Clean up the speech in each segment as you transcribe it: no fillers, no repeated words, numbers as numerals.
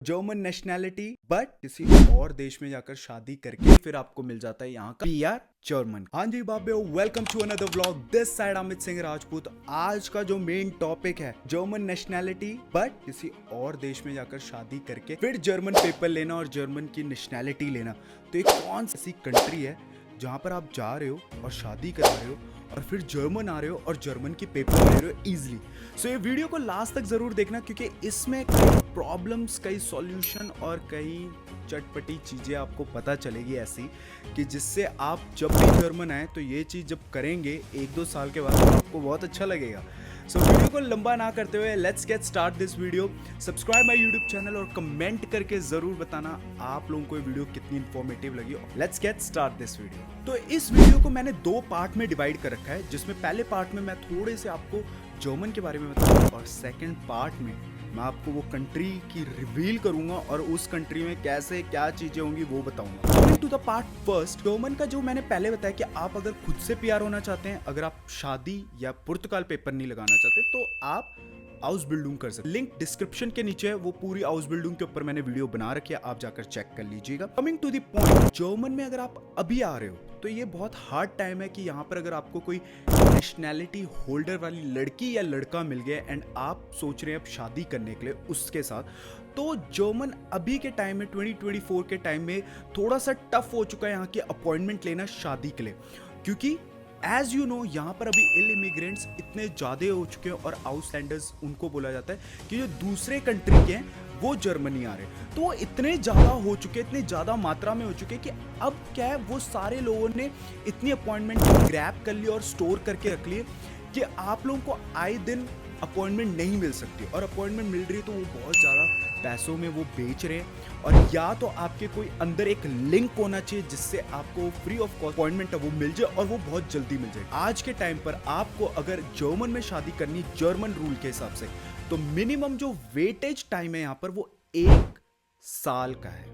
German nationality but किसी और देश में जाकर शादी करके फिर आपको मिल जाता है यहाँ का पीआर जर्मन। हाँ जी बाबे, welcome to another vlog. This side Amit Singh Rajput. आज का जो मेन टॉपिक है जर्मन नेशनैलिटी बट किसी और देश में जाकर शादी करके फिर जर्मन पेपर लेना और जर्मन की नेशनैलिटी लेना। तो एक कौन सी कंट्री है जहाँ पर आप जा रहे हो और शादी करा रहे हो और फिर जर्मन आ रहे हो और जर्मन की पेपर ले रहे हो इजीली। सो ये वीडियो को लास्ट तक जरूर देखना क्योंकि इसमें कई प्रॉब्लम्स, कई सॉल्यूशन और कई चटपटी चीजें आपको पता चलेगी ऐसी कि जिससे आप जब भी जर्मन आए तो ये चीज जब करेंगे 1-2 साल के बाद तो आपको बहुत अच्छा लगेगा। सो वीडियो को लंबा ना करते हुए let's get start this video. Subscribe my YouTube channel और कमेंट करके जरूर बताना आप लोगों को ये वीडियो कितनी इंफॉर्मेटिव लगी। Let's get start this video. तो इस वीडियो को मैंने 2 पार्ट में डिवाइड कर रखा है, जिसमें पहले पार्ट में मैं थोड़े से आपको जर्मन के बारे में बताऊंगा और सेकंड पार्ट में मैं आपको वो कंट्री की रिवील करूंगा और उस कंट्री में कैसे क्या चीजें होंगी वो बताऊंगा। Coming to the part first, German का जो मैंने पहले बताया कि आप अगर खुद से पीआर होना चाहते हैं, अगर आप शादी या पुर्तगाल पेपर नहीं लगाना चाहते तो आप आउसबिल्डिंग कर सकते। लिंक डिस्क्रिप्शन के नीचे है, वो पूरी आउसबिल्डिंग के ऊपर मैंने वीडियो बना रखी है, आप जाकर चेक कर लीजिएगा। Coming to the point, German में अगर आप अभी आ रहे हो तो ये बहुत हार्ड टाइम है कि यहाँ पर अगर आपको कोई नेशनैलिटी होल्डर वाली लड़की या लड़का मिल गया एंड आप सोच रहे हैं अब शादी करने के लिए उसके साथ, तो जर्मन अभी के टाइम में 2024 के टाइम में थोड़ा सा टफ हो चुका है यहाँ की अपॉइंटमेंट लेना शादी के लिए, क्योंकि एज यू नो यहाँ पर अभी इल इमिग्रेंट्स इतने ज़्यादा हो चुके हैं और आउटस्टैंडर्स उनको बोला जाता है कि जो दूसरे कंट्री के हैं वो जर्मनी आ रहे हैं। तो वो इतने ज़्यादा हो चुके, इतने ज़्यादा मात्रा में हो चुके कि अब क्या है, वो सारे लोगों ने इतनी अपॉइंटमेंट ग्रैब कर ली और स्टोर करके रख लिए कि आप लोगों को आए दिन अपॉइंटमेंट नहीं मिल सकती, और अपॉइंटमेंट मिल रही है तो वो बहुत ज़्यादा पैसों में वो बेच रहे हैं। और या तो आपके कोई अंदर एक लिंक होना चाहिए जिससे आपको फ्री ऑफ कॉस्ट अपॉइंटमेंट वो मिल जाए और वो बहुत जल्दी मिल जाए। आज के टाइम पर आपको अगर जर्मन में शादी करनी जर्मन रूल के हिसाब से तो मिनिमम जो वेटेज टाइम है यहाँ पर वो 1 साल का है,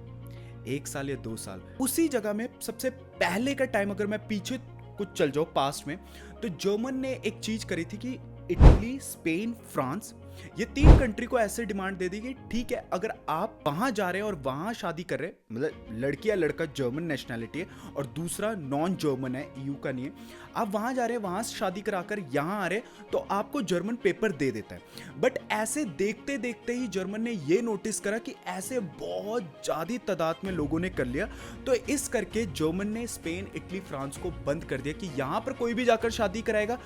1 साल या 2 साल। उसी जगह में सबसे पहले का टाइम अगर मैं पीछे कुछ चल जाऊं पास्ट में, तो जर्मन ने एक चीज करी थी कि इटली, स्पेन, फ्रांस, ये 3 कंट्री को ऐसे डिमांड दे दी कि ठीक है अगर आप वहां जा रहे हैं और वहां शादी कर रहे हैं, मतलब लड़की या लड़का जर्मन नेशनैलिटी है और दूसरा नॉन जर्मन है, ईयू का नहीं है, आप वहां जा रहे हैं, वहां शादी कराकर यहां आ रहे हैं तो आपको जर्मन पेपर दे देता है। बट ऐसे देखते देखते ही जर्मन ने ये नोटिस करा कि ऐसे बहुत ज्यादा तादाद में लोगों ने कर लिया, तो इस करके जर्मन ने स्पेन, इटली, फ्रांस को बंद कर दिया कि यहां पर कोई भी जाकर शादी कराएगा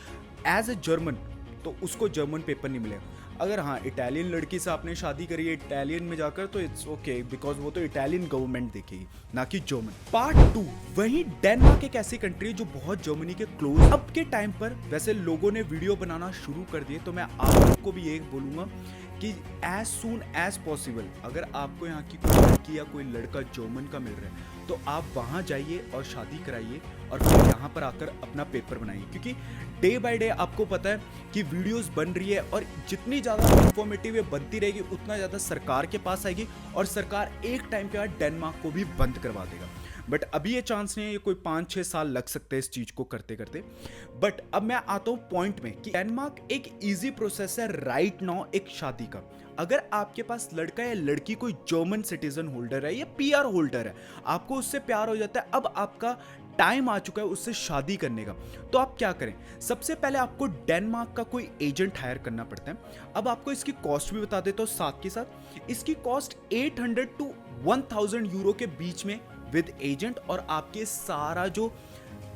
एज ए जर्मन तो उसको जर्मन पेपर नहीं मिलेगा। अगर हाँ इटालियन लड़की से आपने शादी करी है इटालियन में जाकर तो इट्स ओके, बिकॉज वो तो इटालियन गवर्नमेंट देखेगी ना कि जर्मन। पार्ट 2, वहीं डेनमार्क एक ऐसी कंट्री है जो बहुत जर्मनी के क्लोज। अब के टाइम पर वैसे लोगों ने वीडियो बनाना शुरू कर दिए, तो मैं आप लोग को भी ये बोलूंगा कि एज सून एज पॉसिबल अगर आपको यहाँ की कोई लड़की या कोई लड़का जर्मन का मिल रहा है तो आप वहाँ जाइए और शादी कराइए और फिर यहाँ पर आकर अपना पेपर बनाइए, क्योंकि डे बाय डे आपको पता है कि वीडियोस बन रही है और जितनी ज़्यादा इंफॉर्मेटिव ये बनती रहेगी उतना ज़्यादा सरकार के पास आएगी और सरकार एक टाइम के बाद डेनमार्क को भी बंद करवा देगा। बट अभी ये चांस नहीं है, ये कोई 5-6 साल लग सकते हैं इस चीज को करते करते। बट अब मैं आता हूं पॉइंट में कि डेनमार्क एक इजी प्रोसेस है राइट नाउ एक शादी का। अगर आपके पास लड़का या लड़की कोई जर्मन सिटीजन होल्डर है या पीआर होल्डर है, आपको उससे प्यार हो जाता है, अब आपका टाइम आ चुका है उससे शादी करने का, तो आप क्या करें? सबसे पहले आपको डेनमार्क का कोई एजेंट हायर करना पड़ता है। अब आपको इसकी कॉस्ट भी बता देता हूं साथ के साथ। इसकी कॉस्ट 800 to 1000 यूरो के बीच में विद एजेंट, और आपके सारा जो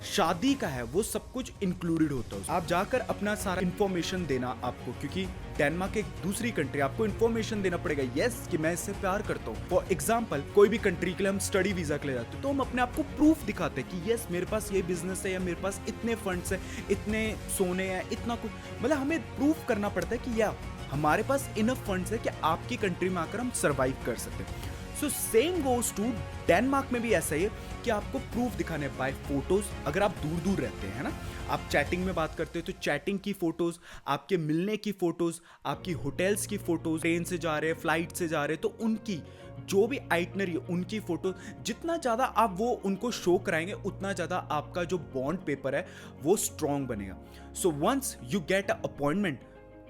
शादी का है वो सब कुछ इंक्लूडेड होता है। आप जाकर अपना सारा इंफॉर्मेशन देना आपको, क्योंकि डेनमार्क एक दूसरी कंट्री, आपको इंफॉर्मेशन देना पड़ेगा यस कि मैं इससे प्यार करता हूँ। फॉर एग्जाम्पल कोई भी कंट्री के लिए हम स्टडी वीजा के लिए जाते हैं तो हम अपने आप को प्रूफ दिखाते हैं कि यस मेरे पास ये बिजनेस है या मेरे पास इतने फंड्स है, इतने सोने हैं, इतना कुछ, मतलब हमें प्रूफ करना पड़ता है कि या हमारे पास इनफ फंड्स है कि आपकी कंट्री में आकर हम सर्वाइव कर सकते हैं। So same goes to Denmark में भी ऐसा ही है कि आपको प्रूफ दिखाने बाय फोटोज। अगर आप दूर दूर रहते हैं ना, आप चैटिंग में बात करते हो तो चैटिंग की फोटोज, आपके मिलने की फोटोज, आपकी होटल्स की फोटोज, ट्रेन से जा रहे हैं, फ्लाइट से जा रहे हैं तो उनकी जो भी आइटनरी है उनकी फोटो, जितना ज्यादा आप वो उनको शो कराएंगे उतना ज्यादा आपका जो बॉन्ड पेपर है वो स्ट्रॉन्ग बनेगा। So once you get a appointment,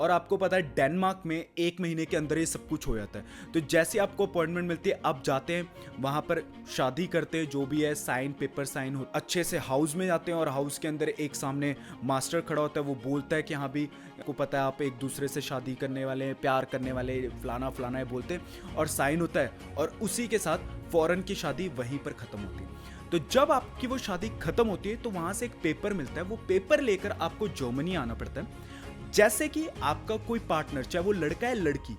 और आपको पता है डेनमार्क में 1 महीने के अंदर ये सब कुछ हो जाता है। तो जैसे आपको अपॉइंटमेंट मिलती है, आप जाते हैं वहाँ पर, शादी करते हैं, जो भी है साइन पेपर साइन हो, अच्छे से हाउस में जाते हैं और हाउस के अंदर एक सामने मास्टर खड़ा होता है, वो बोलता है कि हाँ भी आपको पता है आप एक दूसरे से शादी करने वाले हैं, प्यार करने वाले, फलाना फलाना है बोलते हैं, और साइन होता है और उसी के साथ फौरन की शादी वहीं पर खत्म होती है। तो जब आपकी वो शादी खत्म होती है तो वहां से एक पेपर मिलता है, वो पेपर लेकर आपको जर्मनी आना पड़ता है। जैसे कि आपका कोई पार्टनर, चाहे वो लड़का है लड़की,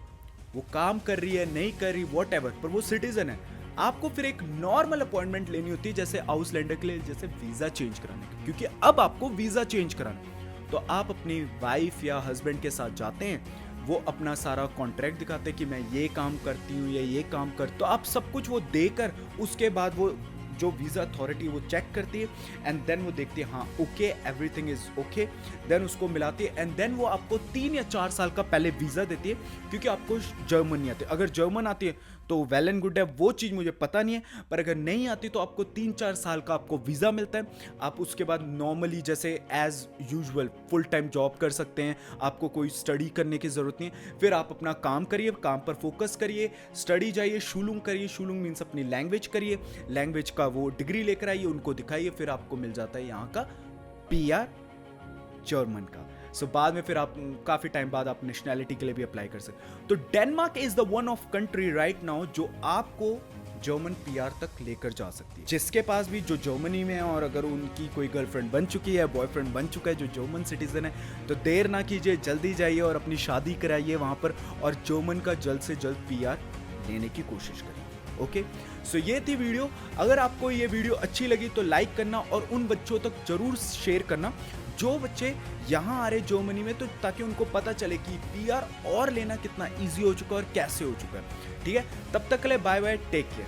वो काम कर रही है नहीं कर रही व्हाटएवर, पर वो सिटीजन है, आपको फिर एक नॉर्मल अपॉइंटमेंट लेनी होती है जैसे आउसलैंडर के लिए, जैसे वीजा चेंज कराने की, क्योंकि अब आपको वीजा चेंज कराना है। तो आप अपनी वाइफ या हस्बैंड के साथ जाते हैं, वो अपना सारा कॉन्ट्रैक्ट दिखाते हैं कि मैं ये काम करती हूँ या ये काम कर, तो आप सब कुछ वो देकर उसके बाद वो जो वीज़ा अथॉरिटी वो चेक करती है एंड देन वो देखती है हाँ okay everything is okay, then उसको मिलाती है एंड देन वो आपको 3 या 4 साल का पहले वीज़ा देती है, क्योंकि आपको जर्मन नहीं आती। अगर जर्मन आती है तो वेल एंड गुड है, वो चीज़ मुझे पता नहीं है, पर अगर नहीं आती तो आपको 3-4 साल का आपको वीज़ा मिलता है। आप उसके बाद नॉर्मली जैसे as usual full time job कर सकते हैं, आपको कोई स्टडी करने की ज़रूरत नहीं है। फिर आप अपना काम करिए, काम पर फोकस करिए, स्टडी जाइए, शूलुंग करिए, शूलुंग मीन्स अपनी लैंग्वेज करिए, लैंग्वेज का वो डिग्री लेकर आइए, उनको दिखाइए, फिर आपको मिल जाता है यहाँ का PR जर्मन का। सो बाद में फिर आप काफी टाइम बाद आप नेशनैलिटी के लिए भी अप्लाई कर सकते। तो Denmark is the one of country right now जो आपको जर्मन PR तक लेकर जा सकती है। जिसके पास भी जो जर्मनी में है और अगर उनकी कोई गर्लफ्रेंड बन चुकी है, बॉयफ्रेंड बन चुका है जो जर्मन सिटीजन है, तो देर ना कीजिए, जल्दी जाइए और अपनी शादी कराइए वहां पर और जर्मन का जल्द से जल्द PR लेने की कोशिश करिए। ओके, सो ये थी वीडियो। अगर आपको ये वीडियो अच्छी लगी तो लाइक करना और उन बच्चों तक जरूर शेयर करना जो बच्चे यहाँ आ रहे जर्मनी में, तो ताकि उनको पता चले कि PR और लेना कितना इजी हो चुका है और कैसे हो चुका है। ठीक है, तब तक के लिए बाय बाय, टेक केयर।